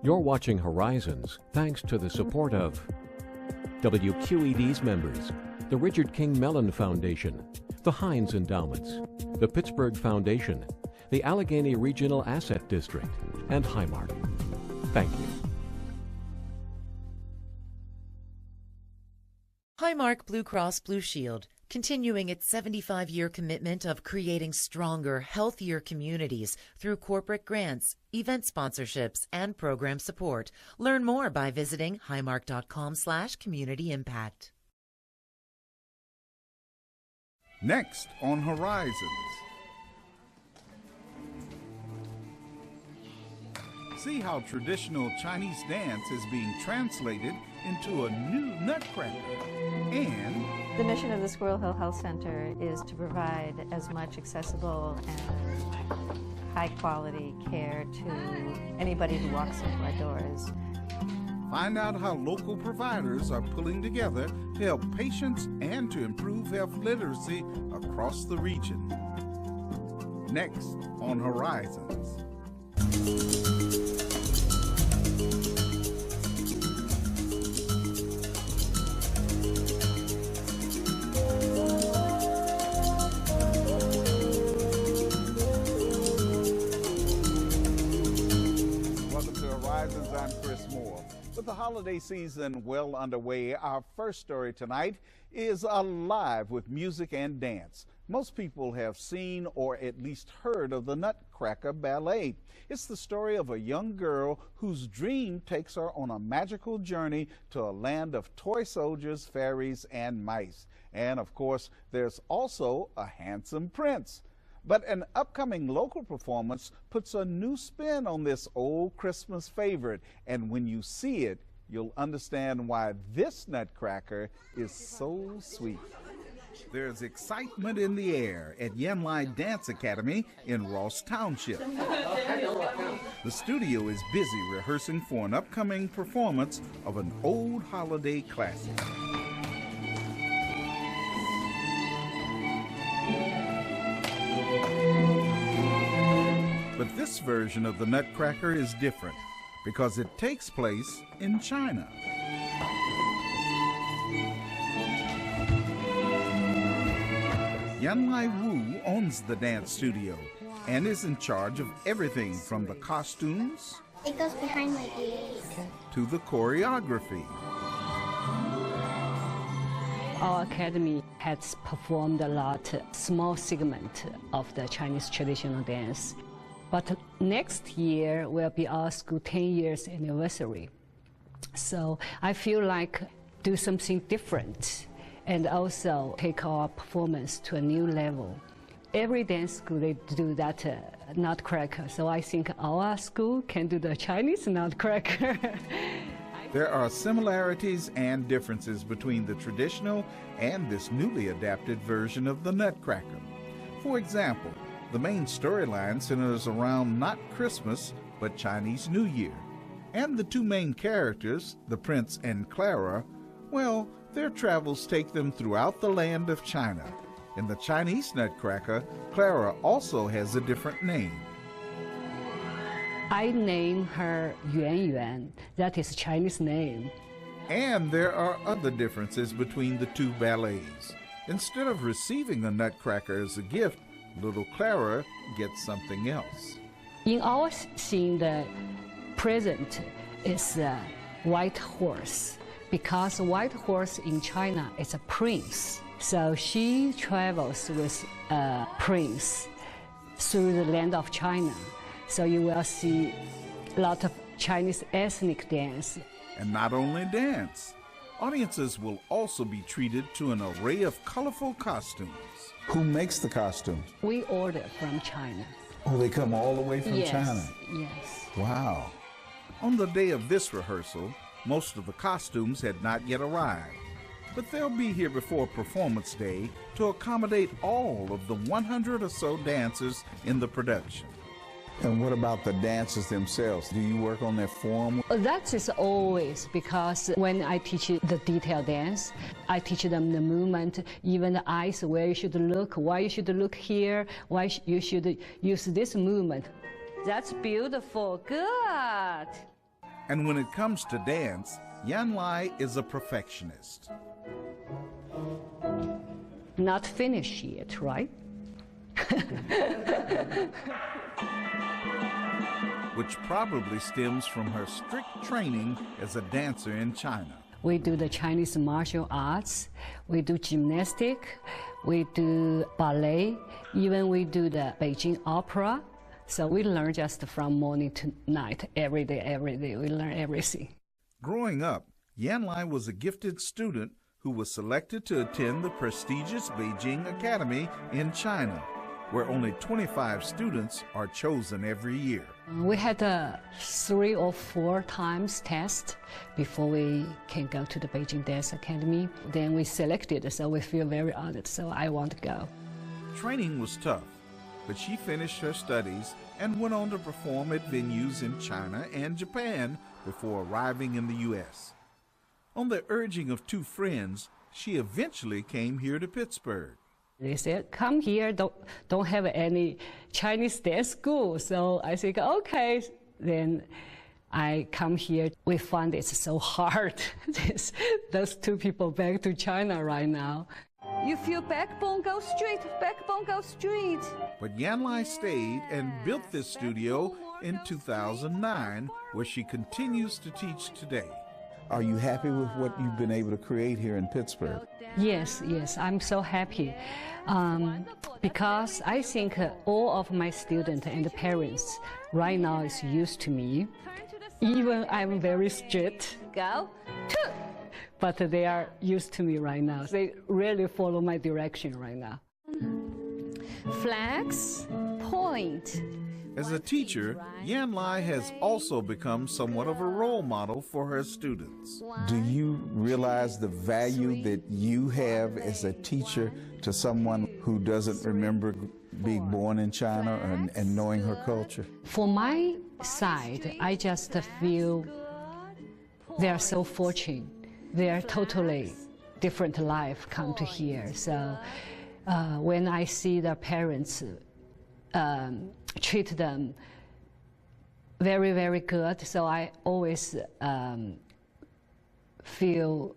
You're watching Horizons thanks to the support of WQED's members, the Richard King Mellon Foundation, the Heinz Endowments, the Pittsburgh Foundation, the Allegheny Regional Asset District, and Highmark. Thank you. Highmark Blue Cross Blue Shield, continuing its 75-year commitment of creating stronger, healthier communities through corporate grants, event sponsorships, and program support. Learn more by visiting highmark.com/community impact. Next on Horizons. See how traditional Chinese dance is being translated into a new nutcracker. And the mission of the Squirrel Hill Health Center is to provide as much accessible and high-quality care to anybody who walks into our doors. Find out how local providers are pulling together to help patients and to improve health literacy across the region. Next on Horizons. With the holiday season well underway, our first story tonight is alive with music and dance. Most people have seen or at least heard of the Nutcracker Ballet. It's the story of a young girl whose dream takes her on a magical journey to a land of toy soldiers, fairies, and mice. And of course, there's also a handsome prince. But an upcoming local performance puts a new spin on this old Christmas favorite. And when you see it, you'll understand why this Nutcracker is so sweet. There's excitement in the air at Yanlai Dance Academy in Ross Township. The studio is busy rehearsing for an upcoming performance of an old holiday classic. But this version of the Nutcracker is different because it takes place in China. Yanlai Wu owns the dance studio and is in charge of everything from the costumes it goes behind my ears to the choreography. Our academy has performed a lot, small segment of the Chinese traditional dance. But next year will be our school 10 years anniversary. So I feel like do something different and also take our performance to a new level. Every dance school, they do that Nutcracker. So I think our school can do the Chinese Nutcracker. There are similarities and differences between the traditional and this newly adapted version of the Nutcracker. For example, the main storyline centers around not Christmas, but Chinese New Year. And the two main characters, the Prince and Clara, well, their travels take them throughout the land of China. In the Chinese Nutcracker, Clara also has a different name. I name her Yuan Yuan. That is a Chinese name. And there are other differences between the two ballets. Instead of receiving the Nutcracker as a gift, little Clara gets something else. In our scene, the present is a white horse, because a white horse in China is a prince. So she travels with a prince through the land of China. So you will see a lot of Chinese ethnic dance. And not only dance, audiences will also be treated to an array of colorful costumes. Who makes the costumes? We order from China. Oh, they come all the way from China? Yes. Wow. On the day of this rehearsal, most of the costumes had not yet arrived. But they'll be here before performance day to accommodate all of the 100 or so dancers in the production. And what about the dancers themselves? Do you work on their form? That is always, because when I teach the detail dance, I teach them the movement, even the eyes, where you should look, why you should look here, why you should use this movement. That's beautiful. Good. And when it comes to dance, Yanlai is a perfectionist. Not finished yet, right? Which probably stems from her strict training as a dancer in China. We do the Chinese martial arts, we do gymnastics, we do ballet, even we do the Beijing opera. So we learn just from morning to night, every day, we learn everything. Growing up, Yanlai was a gifted student who was selected to attend the prestigious Beijing Academy in China, where only 25 students are chosen every year. We had 3 or 4 times test before we can go to the Beijing Dance Academy. Then we selected, so we feel very honored, so I want to go. Training was tough, but she finished her studies and went on to perform at venues in China and Japan before arriving in the U.S. On the urging of 2 friends, she eventually came here to Pittsburgh. They said, come here, don't have any Chinese dance school. So I think, okay. Then I come here. We find it's so hard. Those 2 people back to China right now. You feel backbone go straight, backbone go straight. But Yanlai stayed and built this studio in 2009, where she continues to teach today. Are you happy with what you've been able to create here in Pittsburgh? Yes, I'm so happy because I think all of my students and parents right now is used to me. Even I'm very strict, Go. but they are used to me right now. They really follow my direction right now. Flex, point. As a teacher, Yanlai has also become somewhat of a role model for her students. Do you realize the value that you have as a teacher to someone who doesn't remember being born in China and knowing her culture? For my side, I just feel they are so fortunate. They are totally different life come to here. So when I see their parents treat them very, very good, so I always feel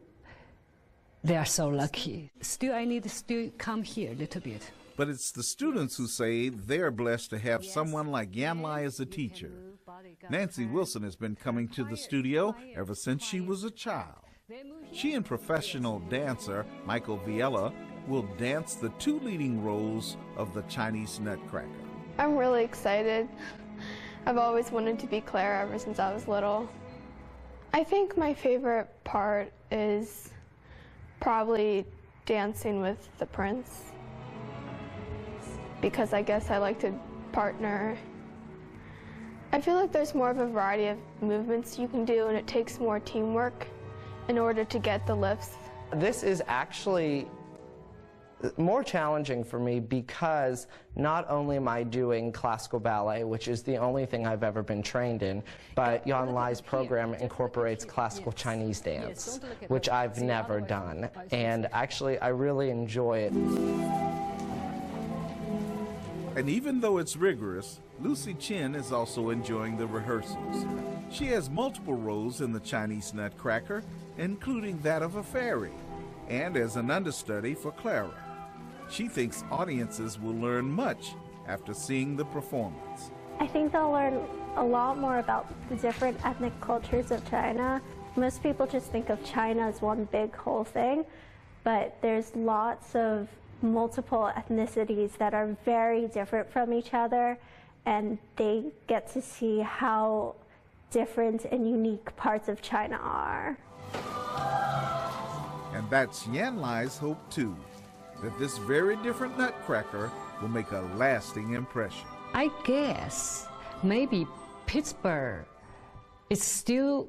they are so lucky. Still, I need to still come here a little bit. But it's the students who say they're blessed to have someone like Yanlai as a teacher. Nancy Wilson has been coming to the studio ever since she was a child. She and professional dancer Michael Viella will dance the 2 leading roles of the Chinese Nutcracker. I'm really excited. I've always wanted to be Clara ever since I was little. I think my favorite part is probably dancing with the prince, because I guess I like to partner. I feel like there's more of a variety of movements you can do, and it takes more teamwork in order to get the lifts. This is actually more challenging for me because not only am I doing classical ballet, which is the only thing I've ever been trained in, but Yanlai's program incorporates classical Chinese dance, which I've never done. And actually, I really enjoy it. And even though it's rigorous, Lucy Chen is also enjoying the rehearsals. She has multiple roles in the Chinese Nutcracker, including that of a fairy, and as an understudy for Clara. She thinks audiences will learn much after seeing the performance. I think they'll learn a lot more about the different ethnic cultures of China. Most people just think of China as one big whole thing, but there's lots of multiple ethnicities that are very different from each other, and they get to see how different and unique parts of China are. And that's Yanlai's hope too, that this very different Nutcracker will make a lasting impression. I guess maybe Pittsburgh is still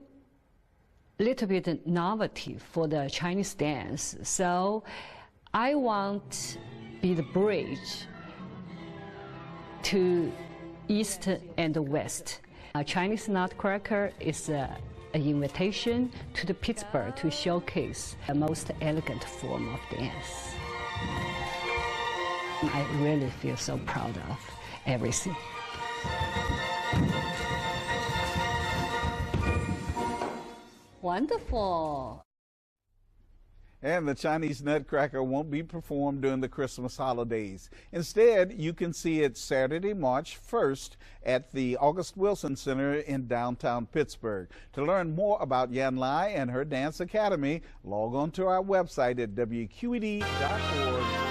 a little bit novelty for the Chinese dance. So I want to be the bridge to East and West. A Chinese Nutcracker is an invitation to the Pittsburgh to showcase the most elegant form of dance. I really feel so proud of everything. wonderful. And the Chinese Nutcracker won't be performed during the Christmas holidays. Instead, you can see it Saturday, March 1st at the August Wilson Center in downtown Pittsburgh. To learn more about Yanlai and her dance academy, log on to our website at WQED.org.